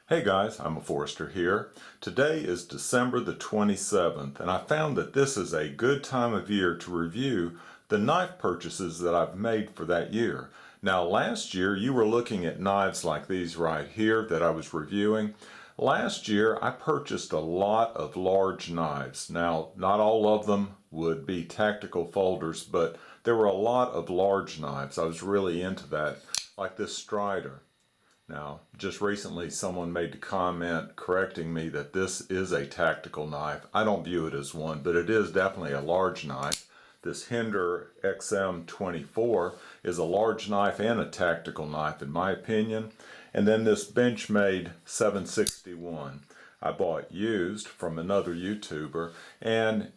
Hey guys, I'm a Forester here. Today is December the 27th, and I found that this is a good time of year to review the knife purchases that I've made for that year. Now last year you were looking at knives like these right here that I was reviewing. Last year I purchased a lot of large knives. Now not all of them would be tactical folders, but there were a lot of large knives. I was really into that, like this Strider. Now, just recently someone made a comment correcting me that this is a tactical knife. I don't view it as one, but it is definitely a large knife. This Hinder XM24 is a large knife and a tactical knife in my opinion. And then this Benchmade 761 I bought used from another YouTuber, and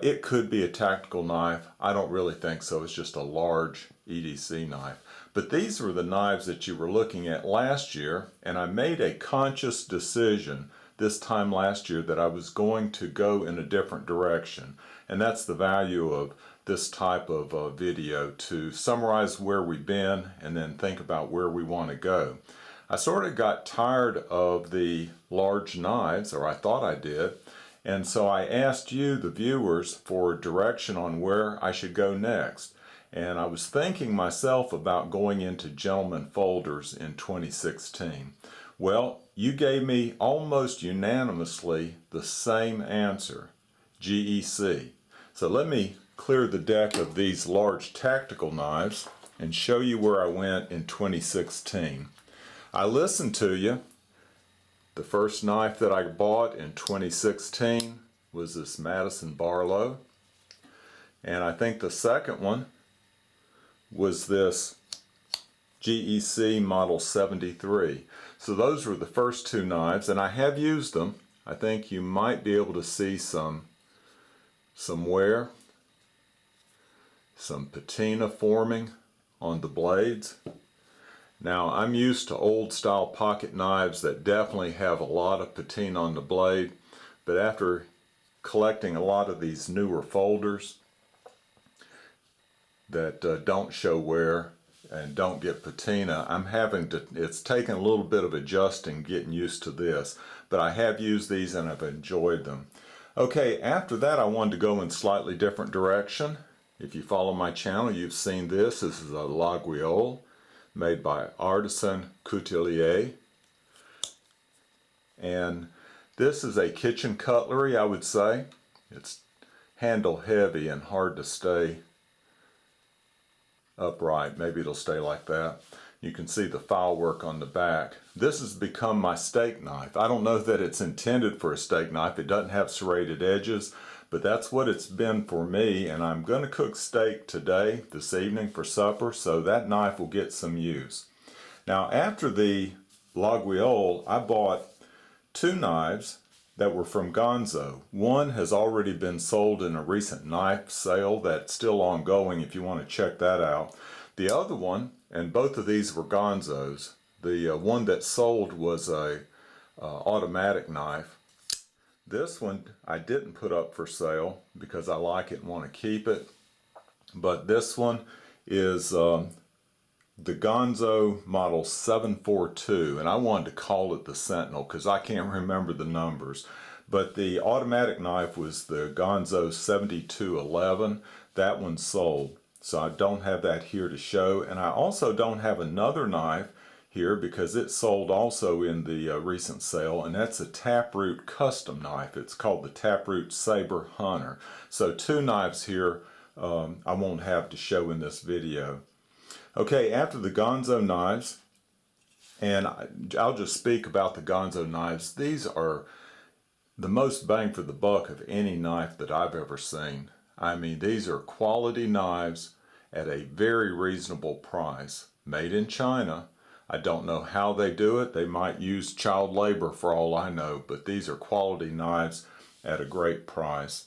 it could be a tactical knife. I don't really think so. It's just a large EDC knife. But these were the knives that you were looking at last year, and I made a conscious decision this time last year that I was going to go in a different direction. And that's the value of this type of video, to summarize where we've been and then think about where we want to go. I sort of got tired of the large knives, or I thought I did, and so I asked you, the viewers, for direction on where I should go next. And I was thinking myself about going into Gentleman Folders in 2016. Well, you gave me almost unanimously the same answer, GEC. So let me clear the deck of these large tactical knives and show you where I went in 2016. I listened to you. The first knife that I bought in 2016 was this Madison Barlow. And I think the second one was this GEC Model 73. So those were the first two knives, and I have used them. I think you might be able to see some wear, some patina forming on the blades. Now I'm used to old style pocket knives that definitely have a lot of patina on the blade, but after collecting a lot of these newer folders that don't show wear and don't get patina, it's taken a little bit of adjusting, getting used to this, but I have used these and I've enjoyed them. Okay, after that I wanted to go in slightly different direction. If you follow my channel, you've seen this. This is a Laguiole made by Artisan Coutelier. And this is a kitchen cutlery, I would say. It's handle heavy and hard to stay upright. Maybe it'll stay like that. You can see the file work on the back. This has become my steak knife. I don't know that it's intended for a steak knife. It doesn't have serrated edges, but that's what it's been for me, and I'm going to cook steak today, this evening, for supper, so that knife will get some use. Now after the Laguiole, I bought two knives that were from Gonzo. One has already been sold in a recent knife sale that's still ongoing if you want to check that out. The other one, and both of these were Gonzos, the one that sold was a automatic knife. This one I didn't put up for sale because I like it and want to keep it, but this one is the Gonzo Model 742, and I wanted to call it the Sentinel because I can't remember the numbers. But the automatic knife was the Gonzo 7211. That one sold, so I don't have that here to show. And I also don't have another knife here because it sold also in the recent sale, and that's a Taproot custom knife. It's called the Taproot Saber Hunter. So two knives here I won't have to show in this video. Okay, after the Gonzo knives, and I'll just speak about the Gonzo knives. These are the most bang for the buck of any knife that I've ever seen. I mean, these are quality knives at a very reasonable price. Made in China. I don't know how they do it. They might use child labor for all I know, but these are quality knives at a great price.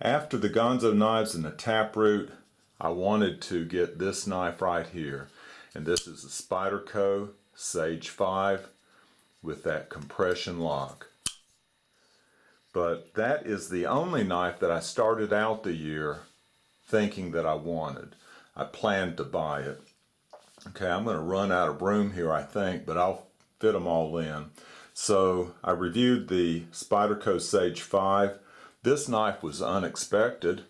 After the Gonzo knives and the Taproot, I wanted to get this knife right here, and this is the Spyderco Sage 5 with that compression lock. But that is the only knife that I started out the year thinking that I wanted. I planned to buy it. Okay, I'm going to run out of room here I think, but I'll fit them all in. So I reviewed the Spyderco Sage 5. This knife was unexpected.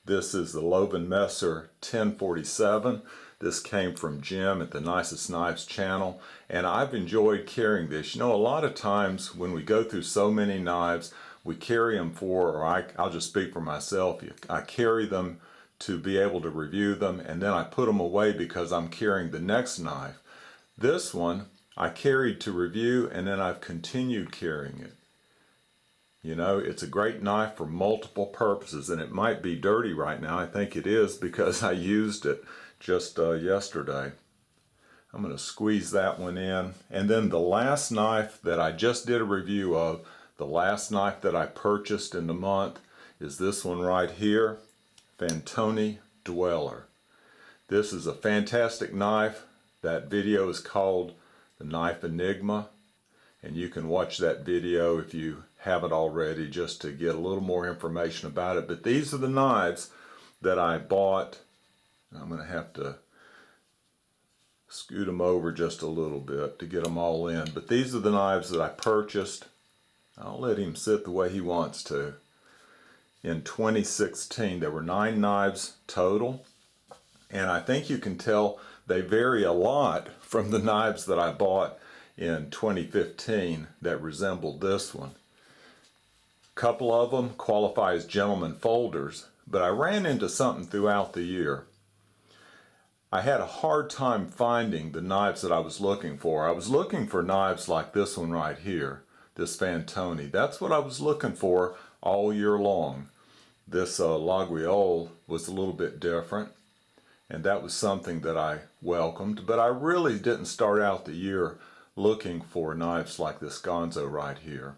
This is the Loeb & Messer 1047. This came from Jim at the Nicest Knives channel, and I've enjoyed carrying this. You know, a lot of times when we go through so many knives, we carry them or I'll just speak for myself, I carry them to be able to review them, and then I put them away because I'm carrying the next knife. This one I carried to review, and then I've continued carrying it. You know, it's a great knife for multiple purposes, and it might be dirty right now. I think it is because I used it just yesterday. I'm going to squeeze that one in. And then the last knife that I just did a review of, the last knife that I purchased in the month, is this one right here, Fantoni Dweller. This is a fantastic knife. That video is called The Knife Enigma, and you can watch that video if you haven't already just to get a little more information about it. But these are the knives that I bought. I'm going to have to scoot them over just a little bit to get them all in. But these are the knives that I purchased. I'll let him sit the way he wants to. In 2016, there were 9 knives total. And I think you can tell they vary a lot from the knives that I bought in 2015 that resembled this one. A couple of them qualify as gentleman folders, but I ran into something throughout the year. I had a hard time finding the knives that I was looking for. I was looking for knives like this one right here, this Fantoni. That's what I was looking for all year long. This Laguiole was a little bit different, and that was something that I welcomed, but I really didn't start out the year looking for knives like this Gonzo right here.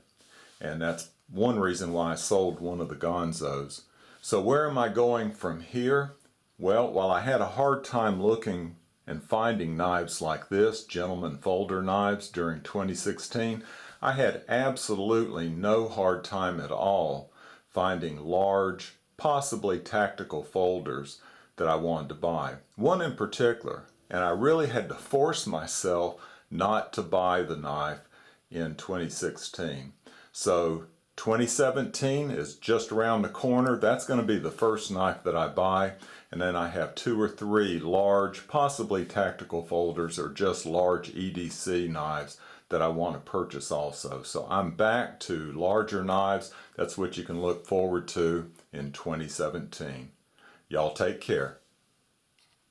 And that's one reason why I sold one of the Gonzos. So where am I going from here? Well, while I had a hard time looking and finding knives like this, gentleman folder knives, during 2016, I had absolutely no hard time at all finding large, possibly tactical folders that I wanted to buy. One in particular, and I really had to force myself not to buy the knife in 2016. So 2017 is just around the corner. That's going to be the first knife that I buy, and then I have 2 or 3 large, possibly tactical folders or just large EDC knives that I want to purchase also. So I'm back to larger knives. That's what you can look forward to in 2017. Y'all take care.